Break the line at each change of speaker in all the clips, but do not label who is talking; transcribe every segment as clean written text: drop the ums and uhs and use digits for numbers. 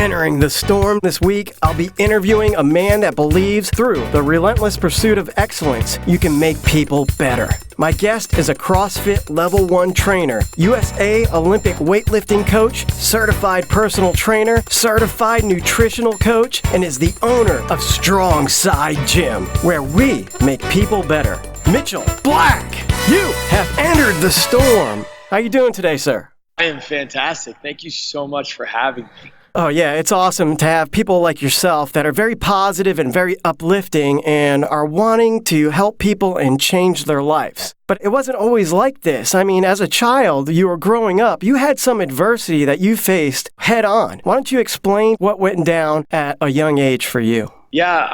Entering the storm this week, I'll be interviewing a man that believes through the relentless pursuit of excellence, you can make people better. My guest is a CrossFit Level 1 trainer, USA Olympic weightlifting coach, certified personal trainer, certified nutritional coach, and is the owner of Strongside Gym, where we make people better. Mitchel Black, you have entered the storm. How you doing today, sir?
I am fantastic. Thank you so much for having me.
Oh, yeah, it's awesome to have people like yourself that are very positive and very uplifting and are wanting to help people and change their lives. But it wasn't always like this. I mean, as a child, you were growing up, you had some adversity that you faced head on. Why don't you explain what went down at a young age for you?
Yeah,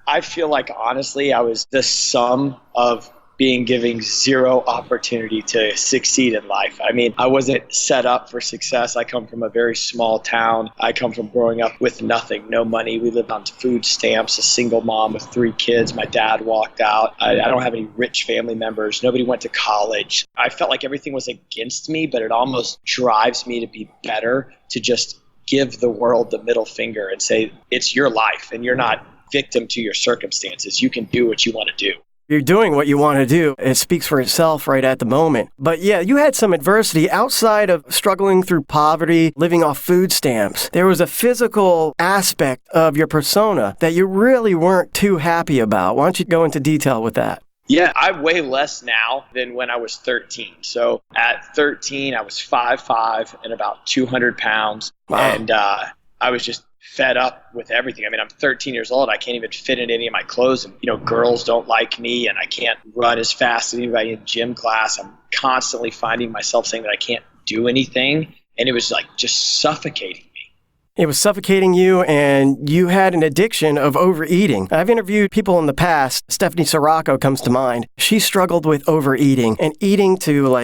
I feel like, honestly, I was the sum of being given zero opportunity to succeed in life. I wasn't set up for success. I come from a very small town. I come from growing up with nothing, no money. We lived on food stamps, a single mom with 3 kids. My dad walked out. I don't have any rich family members. Nobody went to college. I felt like everything was against me, but it almost drives me to be better, to just give the world the middle finger and say, it's your life and you're not victim to your circumstances. You can do what you want to do.
You're doing what you want to do. It speaks for itself right at the moment. But yeah, you had some adversity outside of struggling through poverty, living off food stamps. There was a physical aspect of your persona that you really weren't too happy about. Why don't you go into detail with that?
Yeah, I weigh less now than when I was 13. So at 13, I was 5'5" and about 200 pounds. Wow. And I was just fed up with everything. I'm 13 years old. I can't even fit in any of my clothes. And, girls don't like me and I can't run as fast as anybody in gym class. I'm constantly finding myself saying that I can't do anything. And it was like just suffocating me.
It was suffocating you, and you had an addiction of overeating. I've interviewed people in the past. Stephanie Sirocco comes to mind. She struggled with overeating and eating to,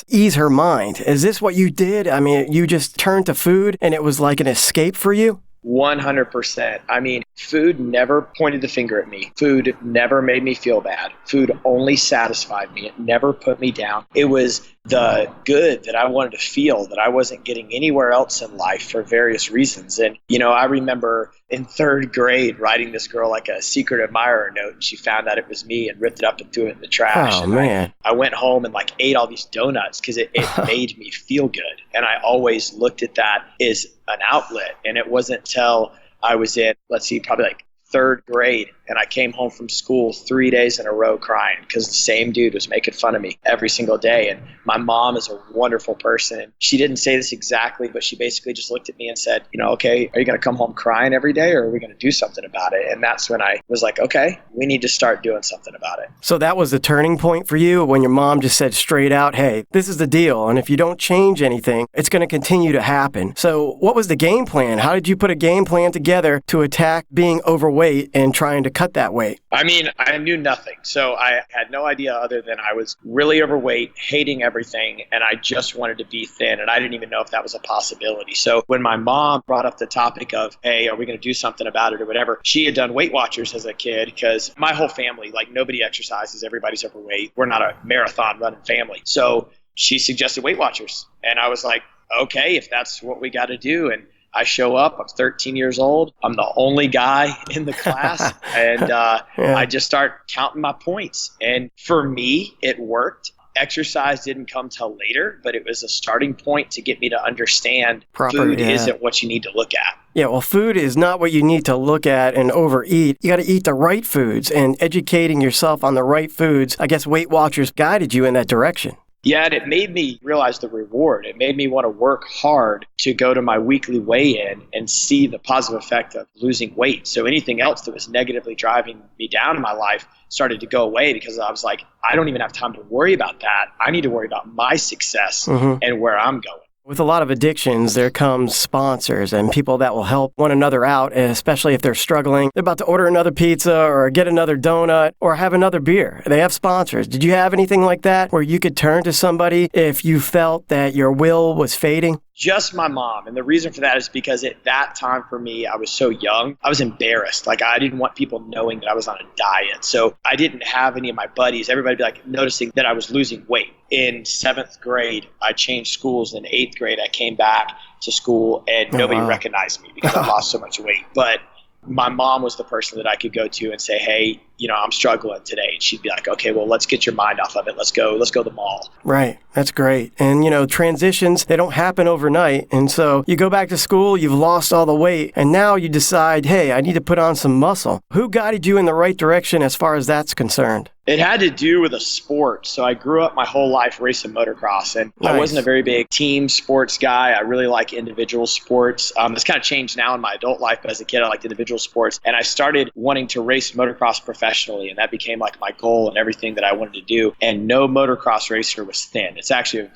ease her mind. Is this what you did? You just turned to food, and it was like an escape for you?
100%. Food never pointed the finger at me. Food never made me feel bad. Food only satisfied me. It never put me down. It was the good that I wanted to feel that I wasn't getting anywhere else in life for various reasons. And, I remember in 3rd grade writing this girl like a secret admirer note, and she found out it was me and ripped it up and threw it in the trash.
Oh, man.
I went home and ate all these donuts because it made me feel good. And I always looked at that as an outlet. And it wasn't till I was in, probably 3rd grade, and I came home from school 3 days in a row crying because the same dude was making fun of me every single day. And my mom is a wonderful person. She didn't say this exactly, but she basically just looked at me and said, okay, are you going to come home crying every day, or are we going to do something about it? And that's when I was like, okay, we need to start doing something about it.
So that was the turning point for you when your mom just said straight out, hey, this is the deal. And if you don't change anything, it's going to continue to happen. So what was the game plan? How did you put a game plan together to attack being overweight and trying to cut that weight?
I knew nothing. So I had no idea other than I was really overweight, hating everything, and I just wanted to be thin. And I didn't even know if that was a possibility. So when my mom brought up the topic of, hey, are we going to do something about it or whatever, she had done Weight Watchers as a kid because my whole family, nobody exercises, everybody's overweight. We're not a marathon running family. So she suggested Weight Watchers. And I was like, okay, if that's what we got to do. And I show up, I'm 13 years old, I'm the only guy in the class, and I just start counting my points. And for me, it worked. Exercise didn't come till later, but it was a starting point to get me to understand food isn't what you need to look at.
Yeah, well, food is not what you need to look at and overeat. You got to eat the right foods, and educating yourself on the right foods. I guess Weight Watchers guided you in that direction.
Yeah, and it made me realize the reward. It made me want to work hard to go to my weekly weigh-in and see the positive effect of losing weight. So anything else that was negatively driving me down in my life started to go away because I was like, I don't even have time to worry about that. I need to worry about my success and where I'm going.
With a lot of addictions, there comes sponsors and people that will help one another out, especially if they're struggling. They're about to order another pizza or get another donut or have another beer. They have sponsors. Did you have anything like that where you could turn to somebody if you felt that your will was fading?
Just my mom. And the reason for that is because at that time for me, I was so young. I was embarrassed. Like, I didn't want people knowing that I was on a diet. So I didn't have any of my buddies, everybody be like noticing that I was losing weight. In 7th grade, I changed schools. In 8th grade, I came back to school and nobody recognized me because I lost so much weight. But my mom was the person that I could go to and say, hey, I'm struggling today. And she'd be like, okay, well, let's get your mind off of it. Let's go to the mall.
Right. That's great. And, transitions, they don't happen overnight. And so you go back to school, you've lost all the weight, and now you decide, hey, I need to put on some muscle. Who guided you in the right direction as far as that's concerned?
It had to do with a sport. So I grew up my whole life racing motocross, and I wasn't a very big team sports guy. I really like individual sports. It's kind of changed now in my adult life, but as a kid, I liked individual sports. And I started wanting to race motocross professionally, and that became like my goal and everything that I wanted to do. And no motocross racer was thin. It's actually no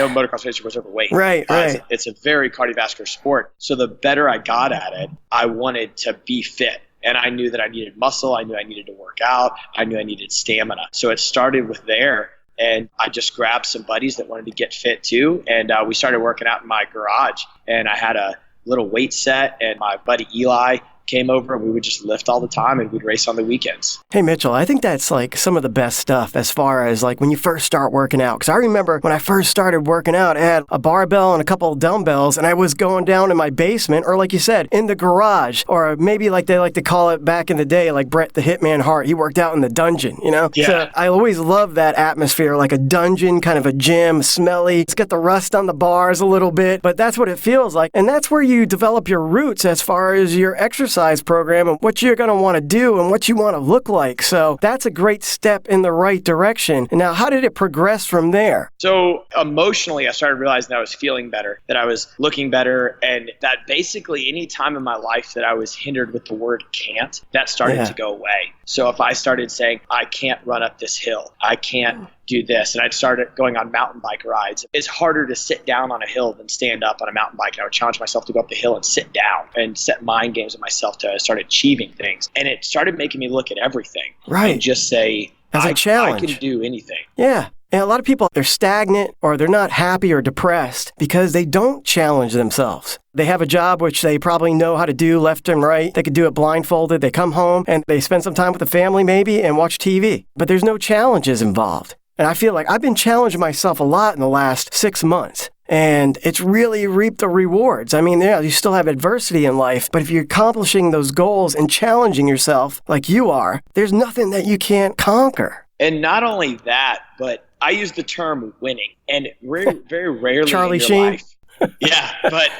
motocross racer was overweight.
Right.
It's a very cardiovascular sport. So the better I got at it, I wanted to be fit. And I knew that I needed muscle. I knew I needed to work out. I knew I needed stamina. So it started with there. And I just grabbed some buddies that wanted to get fit too. And we started working out in my garage. And I had a little weight set. And my buddy Eli came over and we would just lift all the time and we'd race on the weekends.
Hey, Mitchell, I think that's like some of the best stuff as far as like when you first start working out. Because I remember when I first started working out, I had a barbell and a couple of dumbbells and I was going down in my basement or like you said, in the garage, or maybe like they like to call it back in the day, like Bret the Hitman Hart, he worked out in the dungeon, Yeah. So I always love that atmosphere, like a dungeon, kind of a gym, smelly. It's got the rust on the bars a little bit, but that's what it feels like. And that's where you develop your roots as far as your exercise program and what you're going to want to do and what you want to look like. So that's a great step in the right direction. Now, how did it progress from there?
So emotionally, I started realizing that I was feeling better, that I was looking better, and that basically any time in my life that I was hindered with the word can't, that started to go away. So if I started saying, I can't run up this hill, I can't do this, and I'd started going on mountain bike rides. It's harder to sit down on a hill than stand up on a mountain bike. And I would challenge myself to go up the hill and sit down and set mind games with myself to start achieving things. And it started making me look at everything and just say,
as a challenge.
I can do anything.
Yeah. And a lot of people, they're stagnant or they're not happy or depressed because they don't challenge themselves. They have a job which they probably know how to do left and right. They could do it blindfolded. They come home and they spend some time with the family maybe and watch TV. But there's no challenges involved. And I feel like I've been challenging myself a lot in the last 6 months. And it's really reaped the rewards. I mean, you still have adversity in life, but if you're accomplishing those goals and challenging yourself like you are, there's nothing that you can't conquer.
And not only that, but I use the term winning. And very rarely
Charlie
in your
Sheen.
life. Yeah, but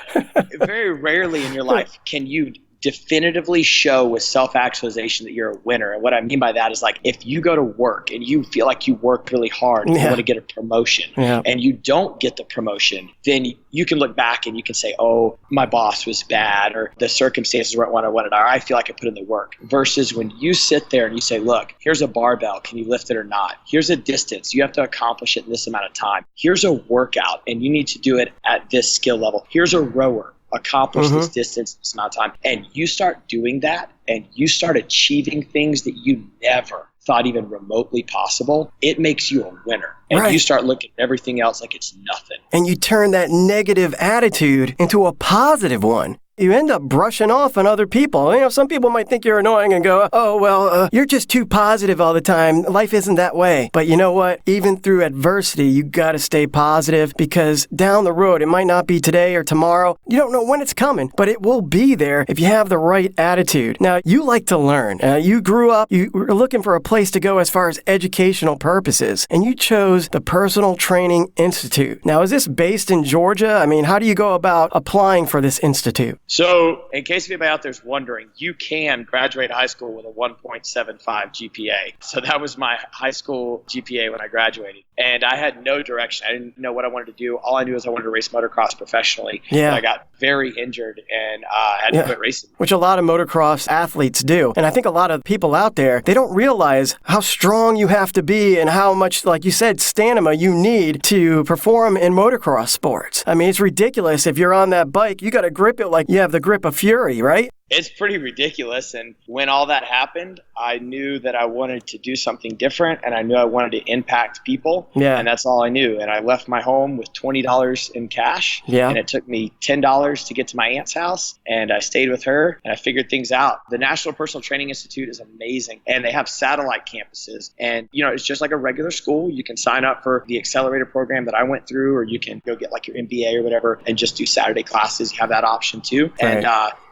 very rarely in your life can you definitively show with self-actualization that you're a winner. And what I mean by that is like if you go to work and you feel like you worked really hard and you want to get a promotion and you don't get the promotion, then you can look back and you can say, oh, my boss was bad or the circumstances weren't what I wanted, or I feel like I put in the work. Versus when you sit there and you say, look, here's a barbell. Can you lift it or not? Here's a distance. You have to accomplish it in this amount of time. Here's a workout and you need to do it at this skill level. Here's a rower. Accomplish this distance in this amount of time. And you start doing that and you start achieving things that you never thought even remotely possible, it makes you a winner. And you start looking at everything else like it's nothing.
And you turn that negative attitude into a positive one. You end up brushing off on other people. Some people might think you're annoying and go, oh, well, you're just too positive all the time. Life isn't that way. But you know what? Even through adversity, you got to stay positive because down the road, it might not be today or tomorrow. You don't know when it's coming, but it will be there if you have the right attitude. Now, you like to learn. You grew up, you were looking for a place to go as far as educational purposes, and you chose the Personal Training Institute. Now, is this based in Georgia? I mean, how do you go about applying for this institute?
So in case anybody out there is wondering, you can graduate high school with a 1.75 GPA. So that was my high school GPA when I graduated. And I had no direction. I didn't know what I wanted to do. All I knew is I wanted to race motocross professionally.
Yeah.
But I got very injured and had to quit racing.
Which a lot of motocross athletes do. And I think a lot of people out there, they don't realize how strong you have to be and how much, like you said, stamina you need to perform in motocross sports. I mean, it's ridiculous. If you're on that bike, you got to grip it like you have the grip of Fury, right?
It's pretty ridiculous. And when all that happened, I knew that I wanted to do something different, and I knew I wanted to impact people.
Yeah.
And that's all I knew. And I left my home with $20 in cash.
Yeah.
And it took me $10 to get to my aunt's house. And I stayed with her and I figured things out. The National Personal Training Institute is amazing. And they have satellite campuses. And, it's just like a regular school. You can sign up for the accelerator program that I went through, or you can go get like your MBA or whatever and just do Saturday classes. You have that option too.
Right.
And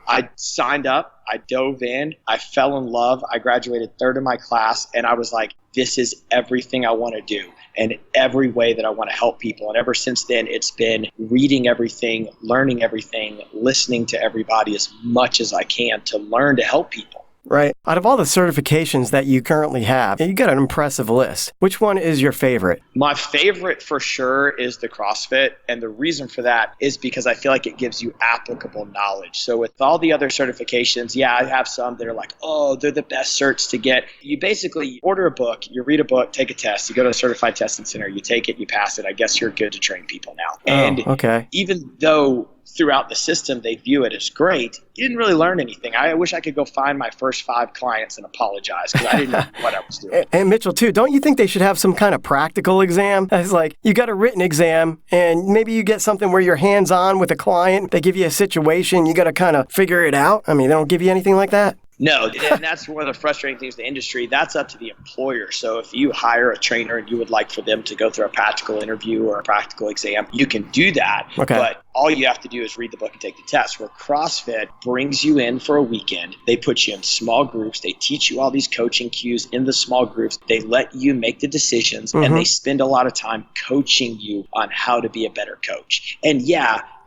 I signed up, I dove in, I fell in love, I graduated third in my class, and I was like, this is everything I want to do and every way that I want to help people. And ever since then, it's been reading everything, learning everything, listening to everybody as much as I can to learn to help people.
Right. Out of all the certifications that you currently have, you got an impressive list. Which one is your favorite?
My favorite for sure is the CrossFit. And the reason for that is because I feel like it gives you applicable knowledge. So with all the other certifications, I have some that are like, oh, they're the best certs to get. You basically order a book, you read a book, take a test, you go to a certified testing center, you take it, you pass it. I guess you're good to train people now. And
okay.
Even though throughout the system they view it as great, you didn't really learn anything. I wish I could go find my first 5 clients and apologize because I didn't know what I was doing.
And Mitchell, too, don't you think they should have some kind of practical exam? It's like you got a written exam and maybe you get something where you're hands-on with a client. They give you a situation. You got to kind of figure it out. I mean, they don't give you anything like that?
No, and that's one of the frustrating things in the industry. That's up to the employer. So if you hire a trainer and you would like for them to go through a practical interview or a practical exam, you can do that.
Okay.
But all you have to do is read the book and take the test. Where CrossFit brings you in for a weekend. They put you in small groups. They teach you all these coaching cues in the small groups. They let you make the decisions, and they spend a lot of time coaching you on how to be a better coach. And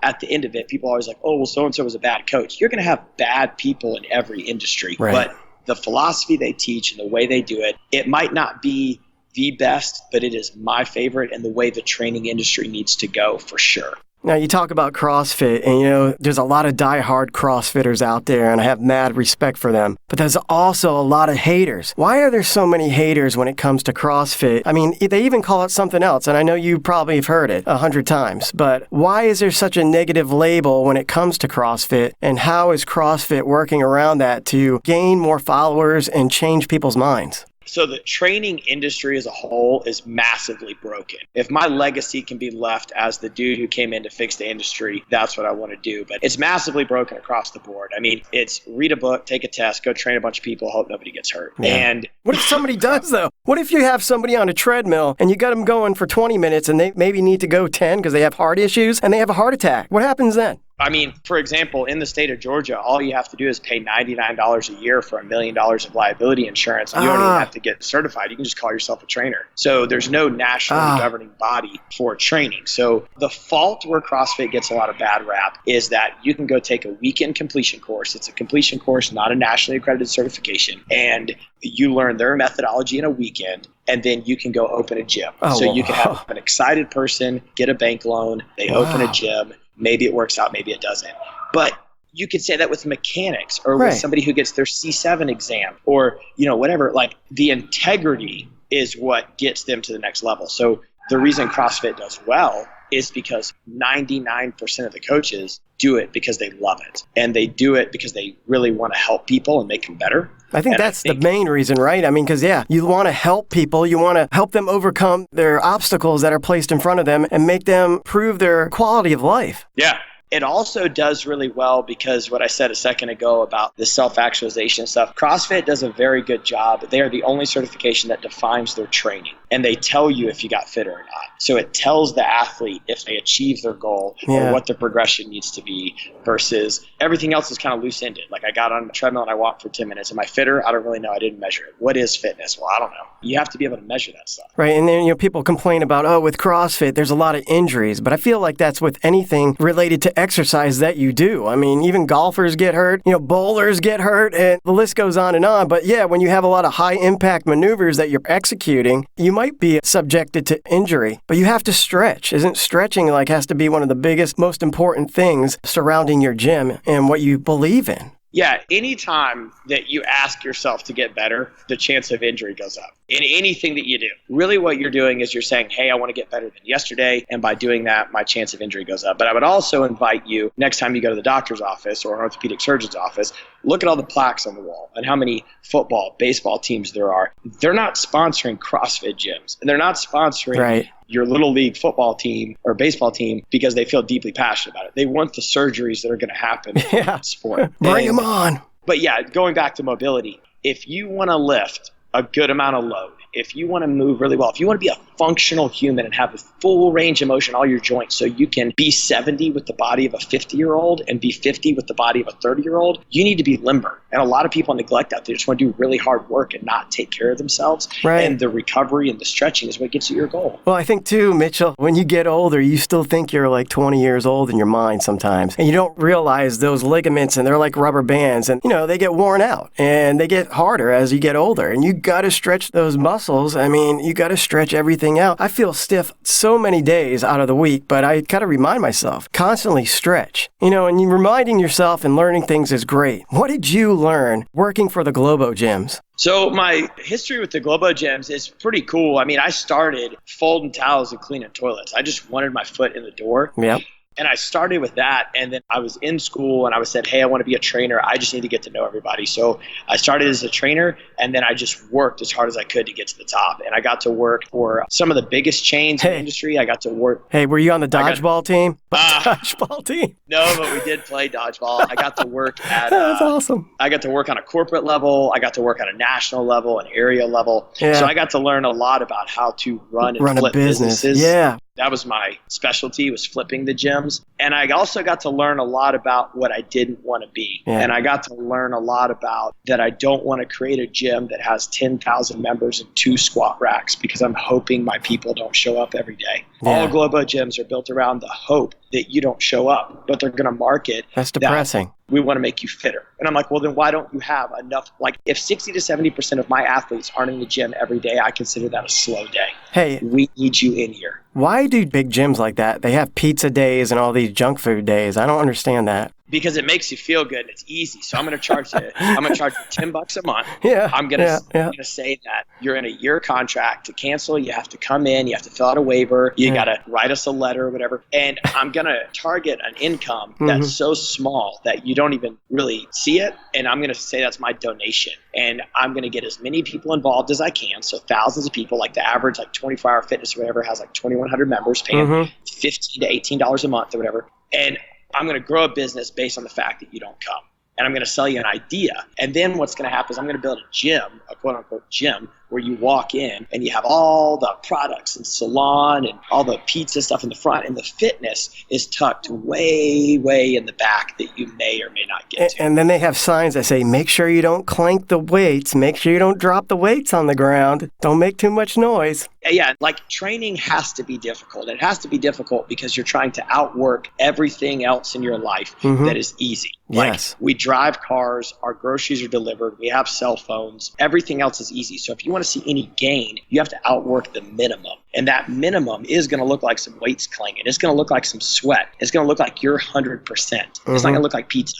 at the end of it, people are always like, oh, well, so-and-so was a bad coach. You're going to have bad people in every industry.
Right.
But the philosophy they teach and the way they do it, it might not be the best, but it is my favorite and the way the training industry needs to go for sure.
Now, you talk about CrossFit, and there's a lot of diehard CrossFitters out there, and I have mad respect for them. But there's also a lot of haters. Why are there so many haters when it comes to CrossFit? I mean, they even call it something else, and I know you probably have heard it 100 times. But why is there such a negative label when it comes to CrossFit, and how is CrossFit working around that to gain more followers and change people's minds?
So the training industry as a whole is massively broken. If my legacy can be left as the dude who came in to fix the industry, that's what I want to do. But it's massively broken across the board. I mean, it's read a book, take a test, go train a bunch of people, hope nobody gets hurt.
Yeah.
And
what if somebody does, though? What if you have somebody on a treadmill and you got them going for 20 minutes and they maybe need to go 10 because they have heart issues and they have a heart attack? What happens then?
I mean, for example, in the state of Georgia, all you have to do is pay $99 a year for $1 million of liability insurance. You don't even have to get certified. You can just call yourself a trainer. So there's no nationally governing body for training. So the fault where CrossFit gets a lot of bad rap is that you can go take a weekend completion course. It's a completion course, not a nationally accredited certification. And you learn their methodology in a weekend, and then you can go open a gym. So you can have an excited person get a bank loan. They open a gym. Maybe it works out, maybe it doesn't. But you could say that with mechanics or with somebody who gets their C7 exam or, whatever. Like the integrity is what gets them to the next level. So the reason CrossFit does well is because 99% of the coaches do it because they love it. And they do it because they really want to help people and make them better.
I think that's the main reason, right? I mean, because, you want to help people. You want to help them overcome their obstacles that are placed in front of them and make them prove their quality of life.
Yeah. It also does really well because what I said a second ago about the self-actualization stuff, CrossFit does a very good job. They are the only certification that defines their training, and they tell you if you got fitter or not. So it tells the athlete if they achieve their goal or what the progression needs to be versus everything else is kind of loose-ended. Like I got on a treadmill and I walked for 10 minutes. Am I fitter? I don't really know. I didn't measure it. What is fitness? Well, I don't know. You have to be able to measure that stuff.
Right. And then, people complain about, with CrossFit, there's a lot of injuries. But I feel like that's with anything related to exercise that you do. I mean, even golfers get hurt, bowlers get hurt, and the list goes on and on. But when you have a lot of high impact maneuvers that you're executing, you might be subjected to injury. But you have to stretch. Isn't stretching has to be one of the biggest, most important things surrounding your gym and what you believe in?
Yeah, anytime that you ask yourself to get better, the chance of injury goes up in anything that you do. Really what you're doing is you're saying, hey, I want to get better than yesterday. And by doing that, my chance of injury goes up. But I would also invite you, next time you go to the doctor's office or an orthopedic surgeon's office, look at all the plaques on the wall and how many football, baseball teams there are. They're not sponsoring CrossFit gyms, and they're not sponsoring your little league football team or baseball team because they feel deeply passionate about it. They want the surgeries that are going to happen in that sport.
Bring them on.
But yeah, going back to mobility, if you want to lift a good amount of load, if you want to move really well, if you want to be a functional human and have a full range of motion, all your joints, so you can be 70 with the body of a 50-year-old and be 50 with the body of a 30-year-old, you need to be limber. And a lot of people neglect that. They just want to do really hard work and not take care of themselves.
Right.
And the recovery and the stretching is what gets you your goal.
Well, I think too, Mitchell, when you get older, you still think you're like 20 years old in your mind sometimes. And you don't realize those ligaments, and they're like rubber bands, and they get worn out and they get harder as you get older. And you got to stretch those muscles. I mean, you got to stretch everything out. I feel stiff so many days out of the week, but I got to remind myself, constantly stretch. And you reminding yourself and learning things is great. What did you learn working for the Globo gyms?
So my history with the Globo gyms is pretty cool. I mean, I started folding towels and cleaning toilets. I just wanted my foot in the door.
Yep.
And I started with that, and then I was in school, and I was said, hey, I want to be a trainer. I just need to get to know everybody. So I started as a trainer, and then I just worked as hard as I could to get to the top. And I got to work for some of the biggest chains in the industry. I got to work.
Hey, were you on the dodgeball team? Dodgeball team?
No, but we did play dodgeball. I got to work at.
That's awesome.
I got to work on a corporate level. I got to work on a national level, an area level. Yeah. So I got to learn a lot about how to run flip
a business.
Businesses.
Yeah.
That was my specialty, was flipping the gyms. And I also got to learn a lot about what I didn't want to be. Yeah. And I got to learn a lot about that I don't want to create a gym that has 10,000 members and 2 squat racks because I'm hoping my people don't show up every day. Yeah. All Globo gyms are built around the hope that you don't show up, but they're going to market.
That's depressing.
We want to make you fitter. And I'm like, well, then why don't you have enough? Like, if 60 to 70% of my athletes aren't in the gym every day, I consider that a slow day.
Hey,
we need you in here.
Why do big gyms like that? They have pizza days and all these junk food days. I don't understand that.
Because it makes you feel good and it's easy. So I'm going to charge you $10 a month.
Yeah.
I'm going to say that you're in a year contract. To cancel, you have to come in, you have to fill out a waiver, you got to write us a letter or whatever. And I'm going to target an income that's so small that you don't even really see it. And I'm going to say that's my donation. And I'm going to get as many people involved as I can. So thousands of people, like the average, like 24-hour fitness or whatever, has like 2,100 members paying $15 to $18 a month or whatever. And I'm going to grow a business based on the fact that you don't come. And I'm going to sell you an idea. And then what's going to happen is I'm going to build a gym, a quote-unquote gym, where you walk in and you have all the products and salon and all the pizza stuff in the front. And the fitness is tucked way, way in the back that you may or may not get to.
And then they have signs that say, make sure you don't clank the weights. Make sure you don't drop the weights on the ground. Don't make too much noise.
Yeah, like training has to be difficult. It has to be difficult because you're trying to outwork everything else in your life that is easy.
Yes.
Like we drive cars, our groceries are delivered, we have cell phones, everything else is easy. So if you want to see any gain, you have to outwork the minimum. And that minimum is going to look like some weights clanging. It's going to look like some sweat. It's going to look like you're 100%. It's not going to look like pizza.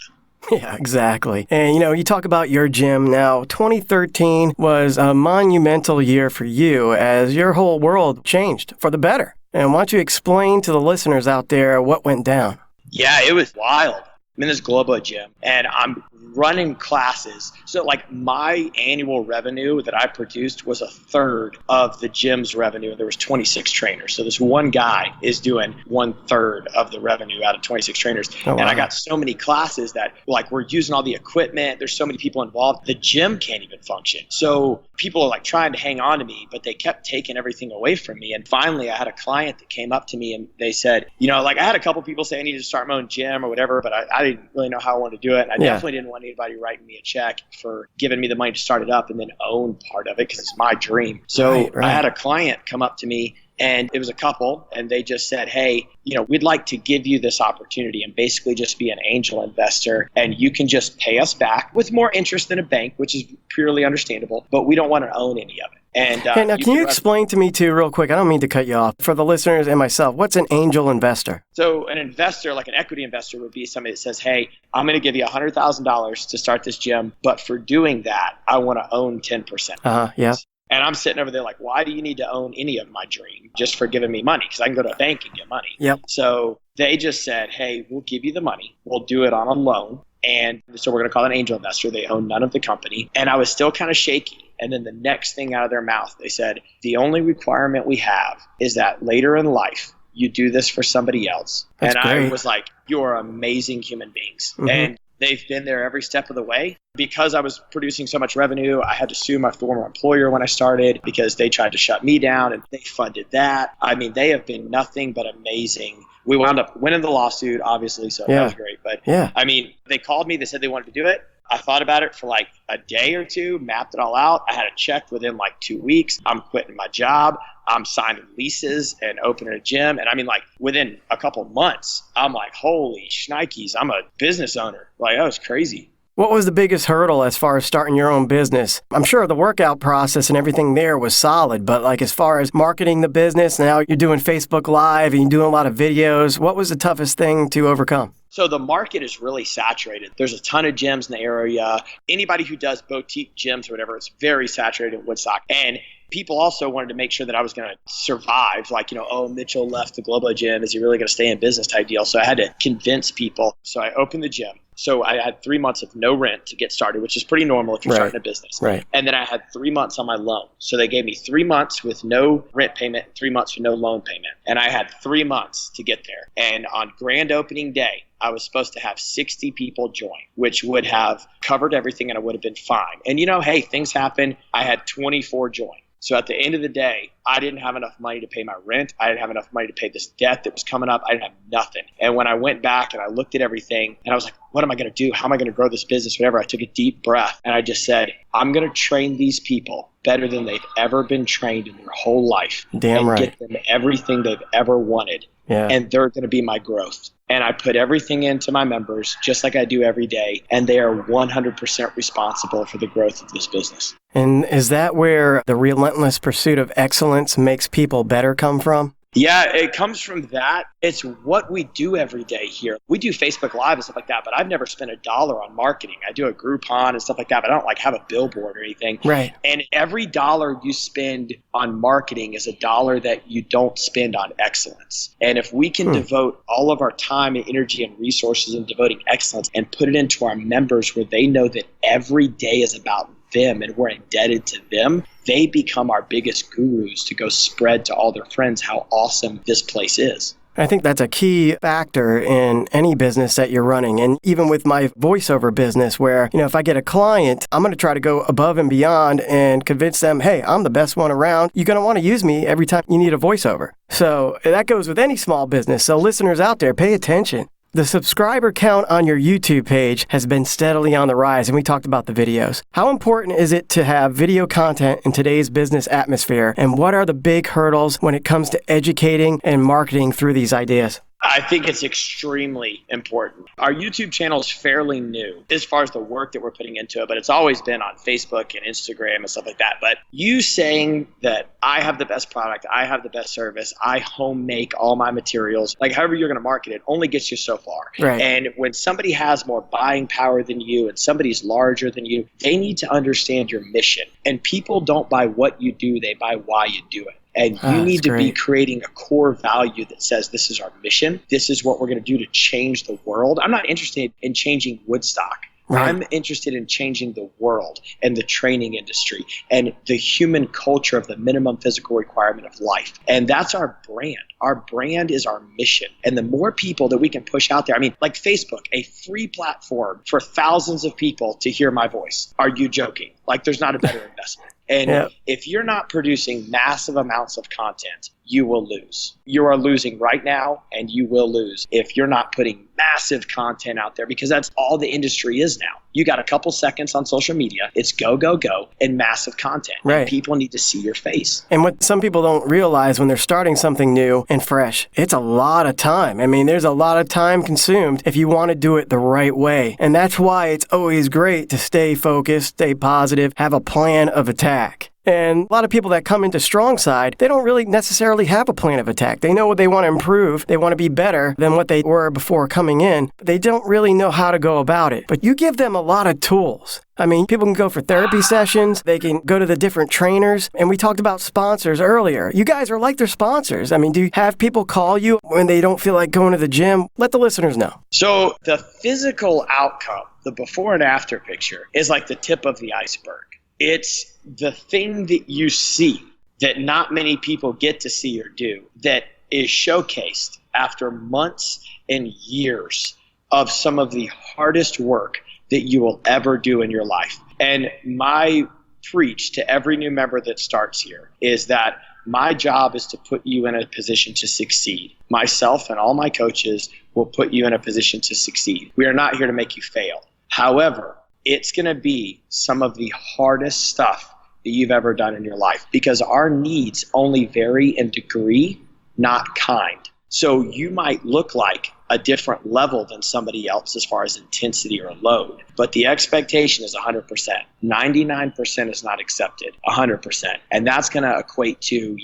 Yeah, exactly. And, you talk about your gym now. 2013 was a monumental year for you as your whole world changed for the better. And why don't you explain to the listeners out there what went down?
Yeah, it was wild. I'm in this Globo gym, and I'm running classes. So like my annual revenue that I produced was a third of the gym's revenue. There was 26 trainers. So this one guy is doing 1/3 of the revenue out of 26 trainers. Oh, wow. And I got so many classes that like we're using all the equipment. There's so many people involved. The gym can't even function. So people are like trying to hang on to me, but they kept taking everything away from me. And finally I had a client that came up to me and they said, like I had a couple people say I needed to start my own gym or whatever, but I didn't really know how I wanted to do it. And I definitely didn't want anybody writing me a check for giving me the money to start it up and then own part of it because it's my dream. So I had a client come up to me and it was a couple and they just said, hey, we'd like to give you this opportunity and basically just be an angel investor and you can just pay us back with more interest than a bank, which is purely understandable, but we don't want to own any of it. And
Hey, now, can you explain to me too, real quick? I don't mean to cut you off. For the listeners and myself, what's an angel investor?
So an investor, like an equity investor, would be somebody that says, hey, I'm going to give you $100,000 to start this gym, but for doing that, I want to own 10%.
Yeah.
And I'm sitting over there like, why do you need to own any of my dream just for giving me money? Because I can go to a bank and get money.
Yep.
So they just said, hey, we'll give you the money. We'll do it on a loan. And so we're going to call it an angel investor. They own none of the company. And I was still kind of shaky. And then the next thing out of their mouth, they said, the only requirement we have is that later in life, you do this for somebody else.
That's great.
I was like, you're amazing human beings. Mm-hmm. And they've been there every step of the way. Because I was producing so much revenue, I had to sue my former employer when I started because they tried to shut me down and they funded that. I mean, they have been nothing but amazing. We wound up winning the lawsuit, obviously, so that was great. But I mean, they called me, they said they wanted to do it. I thought about it for like a day or two, mapped it all out. I had it checked within like 2 weeks. I'm quitting my job. I'm signing leases and opening a gym. And I mean, like within a couple months, I'm like, holy shnikes, I'm a business owner. Like, that was crazy.
What was the biggest hurdle as far as starting your own business? I'm sure the workout process and everything there was solid, but like as far as marketing the business, now you're doing Facebook Live and you're doing a lot of videos. What was the toughest thing to overcome?
So the market is really saturated. There's a ton of gyms in the area. Anybody who does boutique gyms or whatever, it's very saturated in Woodstock. And people also wanted to make sure that I was going to survive. Like, oh, Mitchell left the Globo gym. Is he really going to stay in business type deal? So I had to convince people. So I opened the gym. So I had 3 months of no rent to get started, which is pretty normal if you're starting a business.
Right.
And then I had 3 months on my loan. So they gave me 3 months with no rent payment, 3 months with no loan payment. And I had 3 months to get there. And on grand opening day, I was supposed to have 60 people join, which would have covered everything and I would have been fine. And hey, things happen. I had 24 join. So at the end of the day, I didn't have enough money to pay my rent. I didn't have enough money to pay this debt that was coming up. I didn't have nothing. And when I went back and I looked at everything and I was like, what am I going to do? How am I going to grow this business? Whatever. I took a deep breath and I just said, I'm going to train these people better than they've ever been trained in their whole life.
Damn right.
Get them everything they've ever wanted.
Yeah.
And they're going to be my growth. And I put everything into my members just like I do every day. And they are 100% responsible for the growth of this business.
And is that where the relentless pursuit of excellence makes people better come from?
Yeah, it comes from that. It's what we do every day here. We do Facebook Live and stuff like that, but I've never spent $1 on marketing. I do a Groupon and stuff like that, but I don't have a billboard or anything.
Right.
And every dollar you spend on marketing is $1 that you don't spend on excellence. And if we can devote all of our time and energy and resources in devoting excellence and put it into our members where they know that every day is about them and we're indebted to them, they become our biggest gurus to go spread to all their friends how awesome this place is.
I think that's a key factor in any business that you're running. And even with my voiceover business where, if I get a client, I'm going to try to go above and beyond and convince them, hey, I'm the best one around. You're going to want to use me every time you need a voiceover. So that goes with any small business. So listeners out there, pay attention. The subscriber count on your YouTube page has been steadily on the rise, and we talked about the videos. How important is it to have video content in today's business atmosphere, and what are the big hurdles when it comes to educating and marketing through these ideas?
I think it's extremely important. Our YouTube channel is fairly new as far as the work that we're putting into it, but it's always been on Facebook and Instagram and stuff like that. But you saying that I have the best product, I have the best service, I home make all my materials, like however you're going to market it, only gets you so far.
Right.
And when somebody has more buying power than you and somebody's larger than you, they need to understand your mission. And people don't buy what you do, they buy why you do it. And you need to be creating a core value that says this is our mission. This is what we're going to do to change the world. I'm not interested in changing Woodstock. Right. I'm interested in changing the world and the training industry and the human culture of the minimum physical requirement of life. And that's our brand. Our brand is our mission. And the more people that we can push out there, like Facebook, a free platform for thousands of people to hear my voice. Are you joking? There's not a better investment. And if you're not producing massive amounts of content, you will lose. You are losing right now, and you will lose if you're not putting massive content out there, because that's all the industry is now. You got a couple seconds on social media. It's go, go, go, and massive content.
Right.
And people need to see your face.
And what some people don't realize when they're starting something new and fresh, it's a lot of time. There's a lot of time consumed if you want to do it the right way. And that's why it's always great to stay focused, stay positive, have a plan of attack. And a lot of people that come into Strongside, they don't really necessarily have a plan of attack. They know what they want to improve. They want to be better than what they were before coming in. They don't really know how to go about it. But you give them a lot of tools. I mean, people can go for therapy sessions. They can go to the different trainers. And we talked about sponsors earlier. You guys are like their sponsors. I mean, do you have people call you when they don't feel like going to the gym? Let the listeners know.
So the physical outcome, the before and after picture, is like the tip of the iceberg. It's the thing that you see that not many people get to see or do, that is showcased after months and years of some of the hardest work that you will ever do in your life. And my preach to every new member that starts here is that my job is to put you in a position to succeed. Myself and all my coaches will put you in a position to succeed. We are not here to make you fail. However, it's going to be some of the hardest stuff that you've ever done in your life, because our needs only vary in degree, not kind. So you might look like a different level than somebody else as far as intensity or load, but the expectation is 100%. 99% is not accepted, 100%. And that's going to equate to,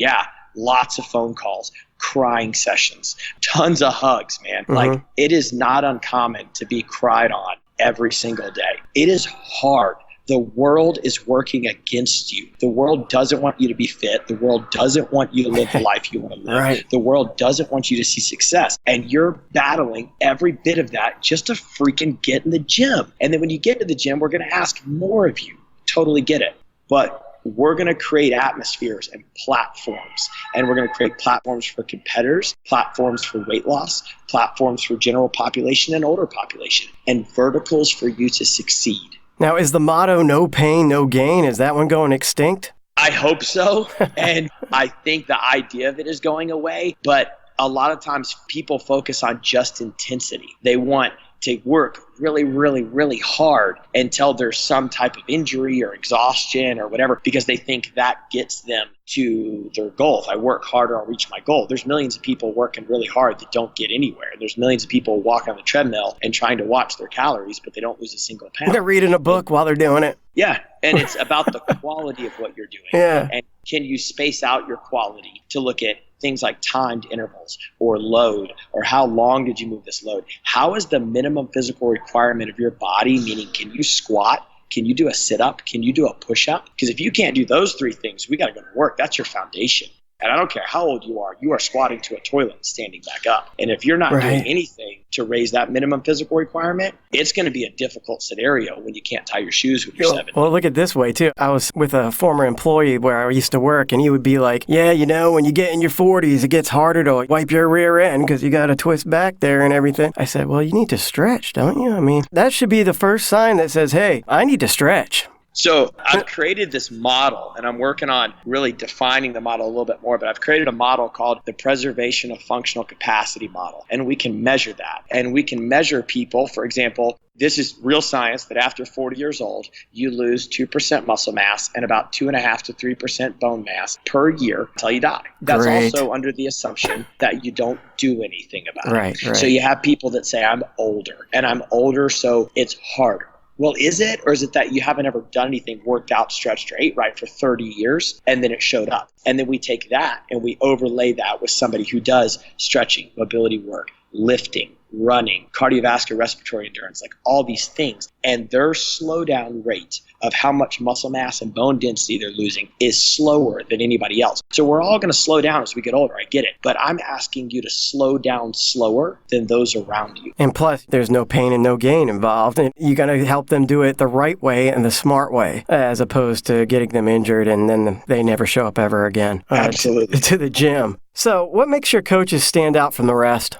lots of phone calls, crying sessions, tons of hugs, man. Mm-hmm. Like, it is not uncommon to be cried on every single day. It is hard. The world is working against you. The world doesn't want you to be fit. The world doesn't want you to live the life you want to live. Right. The world doesn't want you to see success. And you're battling every bit of that just to freaking get in the gym. And then when you get to the gym, we're going to ask more of you. Totally get it. But we're going to create atmospheres and platforms. And we're going to create platforms for competitors, platforms for weight loss, platforms for general population and older population, and verticals for you to succeed.
Now, is the motto no pain, no gain, is that one going extinct?
I hope so. And I think the idea of it is going away. But a lot of times people focus on just intensity. They want to work really, really, really hard until there's some type of injury or exhaustion or whatever, because they think that gets them to their goal. If I work harder, I'll reach my goal. There's millions of people working really hard that don't get anywhere. There's millions of people walking on the treadmill and trying to watch their calories, but they don't lose a single pound.
They're reading a book while they're doing it.
Yeah, and it's about the quality of what you're doing.
Yeah.
And can you space out your quality to look at things like timed intervals or load, or how long did you move this load? How is the minimum physical requirement of your body, meaning can you squat? Can you do a sit-up? Can you do a push-up? Because if you can't do those three things, we got to go to work. That's your foundation. And I don't care how old you are squatting to a toilet and standing back up. And if you're not doing anything to raise that minimum physical requirement, it's going to be a difficult scenario when you can't tie your shoes when you're 7.
Well, look at this way, too. I was with a former employee where I used to work, and he would be like, yeah, when you get in your 40s, it gets harder to wipe your rear end because you got to twist back there and everything. I said, well, you need to stretch, don't you? I mean, that should be the first sign that says, hey, I need to stretch.
So I've created this model, and I'm working on really defining the model a little bit more, but I've created a model called the Preservation of Functional Capacity model, and we can measure that. And we can measure people, for example, this is real science, that after 40 years old, you lose 2% muscle mass and about 2.5 to 3% bone mass per year until you die. That's also under the assumption that you don't do anything about it.
Right.
So you have people that say, I'm older, and I'm older, so it's harder. Well, is it? Or is it that you haven't ever done anything, worked out, stretched, or ate right for 30 years, and then it showed up? And then we take that and we overlay that with somebody who does stretching, mobility work, lifting, running, cardiovascular, respiratory endurance, like all these things. And their slowdown rate of how much muscle mass and bone density they're losing is slower than anybody else. So we're all going to slow down as we get older. I get it. But I'm asking you to slow down slower than those around you.
And plus, there's no pain and no gain involved. And you got to help them do it the right way and the smart way, as opposed to getting them injured and then they never show up ever again.
Absolutely.
To the gym. So what makes your coaches stand out from the rest?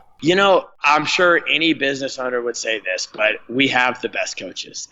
I'm sure any business owner would say this, but we have the best coaches.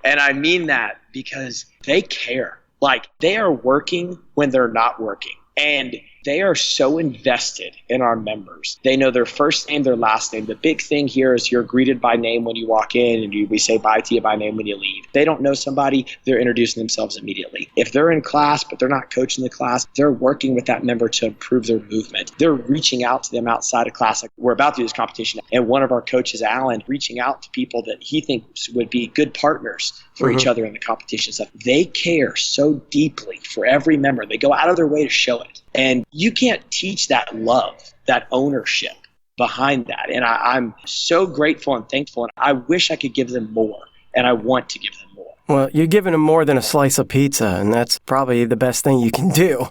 And I mean that because they care. Like, they are working when they're not working. And They are so invested in our members. They know their first name, their last name. The big thing here is you're greeted by name when you walk in, and we say bye to you by name when you leave. If they don't know somebody, they're introducing themselves immediately. If they're in class, but they're not coaching the class, they're working with that member to improve their movement. They're reaching out to them outside of class. Like, we're about to do this competition, and one of our coaches, Alan, reaching out to people that he thinks would be good partners for each other in the competition stuff. They care so deeply for every member. They go out of their way to show it. And you can't teach that love, that ownership behind that. And I'm so grateful and thankful. And I wish I could give them more. And I want to give them more.
Well, you're giving them more than a slice of pizza, and that's probably the best thing you can do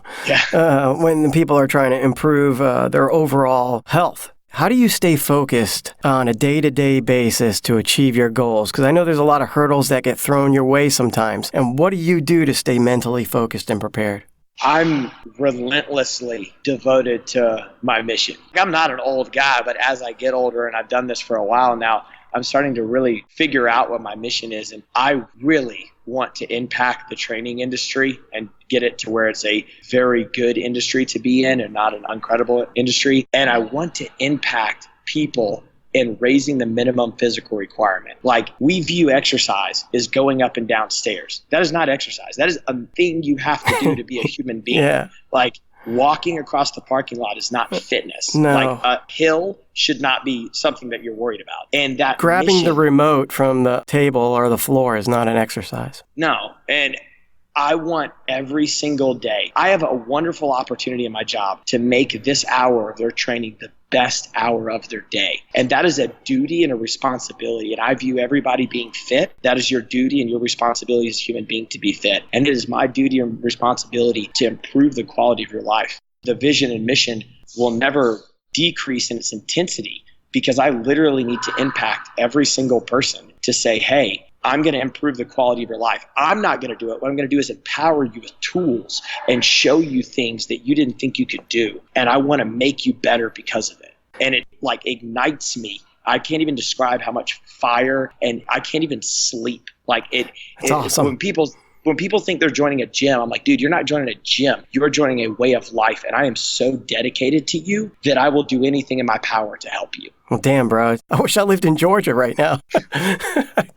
when people are trying to improve their overall health. How do you stay focused on a day-to-day basis to achieve your goals? Because I know there's a lot of hurdles that get thrown your way sometimes. And what do you do to stay mentally focused and prepared?
I'm relentlessly devoted to my mission. I'm not an old guy, but as I get older, and I've done this for a while now, I'm starting to really figure out what my mission is. And I really want to impact the training industry and get it to where it's a very good industry to be in and not an incredible industry. And I want to impact people in raising the minimum physical requirement. Like, we view exercise as going up and down stairs. That is not exercise. That is a thing you have to do to be a human being. Like, walking across the parking lot is not fitness.
No.
Like, a hill should not be something that you're worried about. And that
grabbing the remote from the table or the floor is not an exercise.
No. And I want every single day. I have a wonderful opportunity in my job to make this hour of their training the best hour of their day. And that is a duty and a responsibility. And I view everybody being fit. That is your duty and your responsibility as a human being to be fit. And it is my duty and responsibility to improve the quality of your life. The vision and mission will never decrease in its intensity, because I literally need to impact every single person to say, hey, I'm going to improve the quality of your life. I'm not going to do it. What I'm going to do is empower you with tools and show you things that you didn't think you could do. And I want to make you better because of it. And it like ignites me. I can't even describe how much fire, and I can't even sleep. Like it's awesome. When people think they're joining a gym, I'm like, dude, you're not joining a gym. You're joining a way of life. And I am so dedicated to you that I will do anything in my power to help you.
Well, damn, bro. I wish I lived in Georgia right now.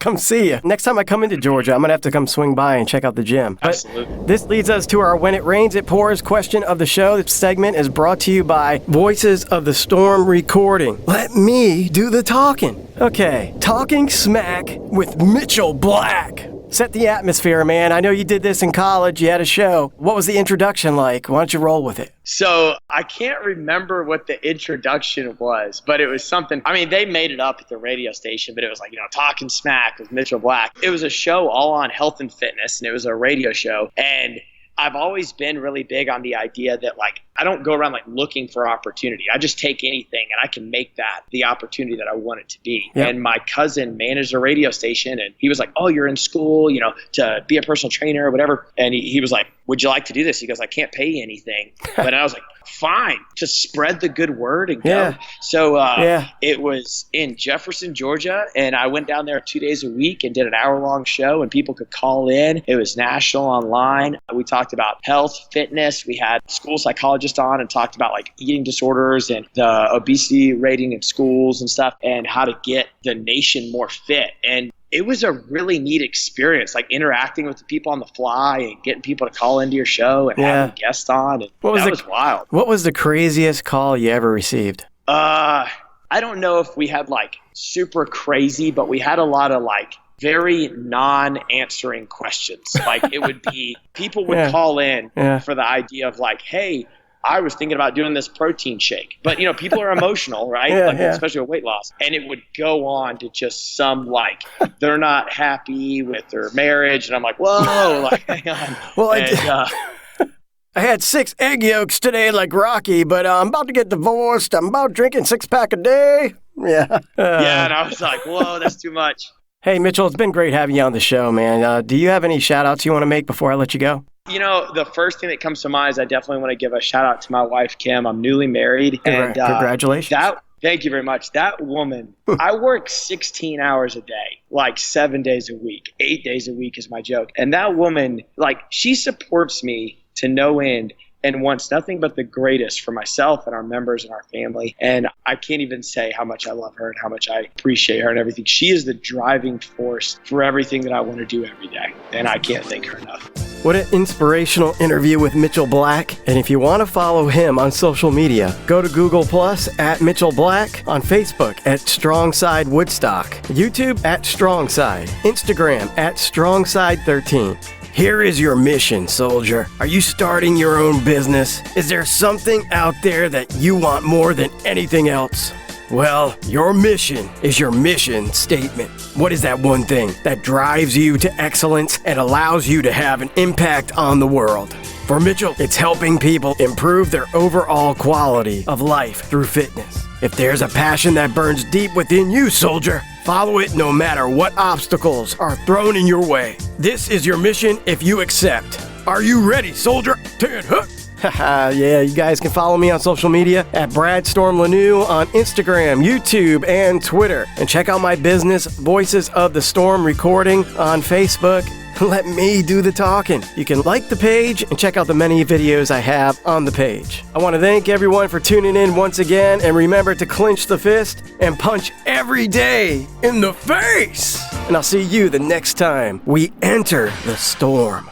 Come see you. Next time I come into Georgia, I'm going to have to come swing by and check out the gym.
Absolutely.
But this leads us to our When It Rains, It Pours question of the show. This segment is brought to you by Voices of the Storm Recording. Let me do the talking. Okay, talking smack with Mitchel Black. Set the atmosphere, man. I know you did this in college. You had a show. What was the introduction like? Why don't you roll with it?
So I can't remember what the introduction was, but it was something. I mean, they made it up at the radio station, but it was like, Talking Smack with Mitchel Black. It was a show all on health and fitness, and it was a radio show. And I've always been really big on the idea that, like, I don't go around, like, looking for opportunity. I just take anything, and I can make that the opportunity that I want it to be. Yep. And my cousin managed a radio station, and he was like, oh, you're in school, to be a personal trainer or whatever. And he was like, would you like to do this? He goes, I can't pay you anything. But I was like, fine, just spread the good word and go.
Yeah.
So it was in Jefferson, Georgia, and I went down there 2 days a week and did an hour-long show, and people could call in. It was national online. We talked about health, fitness. We had school psychologists on and talked about, like, eating disorders and the obesity rating in schools and stuff, and how to get the nation more fit. And it was a really neat experience, like interacting with the people on the fly and getting people to call into your show and having guests on. And that was wild.
What was the craziest call you ever received?
I don't know if we had, like, super crazy, but we had a lot of, like, very non-answering questions. Like, it would be, people would call in for the idea of, like, hey, I was thinking about doing this protein shake. But, people are emotional, right? Especially with weight loss. And it would go on to just some, like, they're not happy with their marriage. And I'm like, whoa, like, hang on.
Well, I had 6 egg yolks today like Rocky, but I'm about to get divorced. I'm about drinking 6-pack a day. Yeah.
And I was like, whoa, that's too much.
Hey, Mitchel, it's been great having you on the show, man. Do you have any shout-outs you want to make before I let you go?
The first thing that comes to mind is I definitely want to give a shout out to my wife, Kim. I'm newly married. And
congratulations.
Thank you very much. That woman, I work 16 hours a day, like 7 days a week, 8 days a week is my joke. And that woman, like, she supports me to no end and wants nothing but the greatest for myself and our members and our family. And I can't even say how much I love her and how much I appreciate her and everything. She is the driving force for everything that I want to do every day, and I can't thank her enough.
What an inspirational interview with Mitchel Black. And if you want to follow him on social media, go to Google Plus at Mitchel Black, on Facebook at Strongside Woodstock, YouTube at Strongside, Instagram at Strongside13. Here is your mission, soldier. Are you starting your own business? Is there something out there that you want more than anything else? Well, your mission is your mission statement. What is that one thing that drives you to excellence and allows you to have an impact on the world? For Mitchel, it's helping people improve their overall quality of life through fitness. If there's a passion that burns deep within you, soldier, follow it no matter what obstacles are thrown in your way. This is your mission if you accept. Are you ready, soldier? 10 hook. Yeah, you guys can follow me on social media at Brad Storm Lanou on Instagram, YouTube, and Twitter. And check out my business, Voices of the Storm Recording, on Facebook. Let me do the talking. You can like the page and check out the many videos I have on the page. I want to thank everyone for tuning in once again, and remember to clench the fist and punch every day in the face. And I'll see you the next time we enter the storm.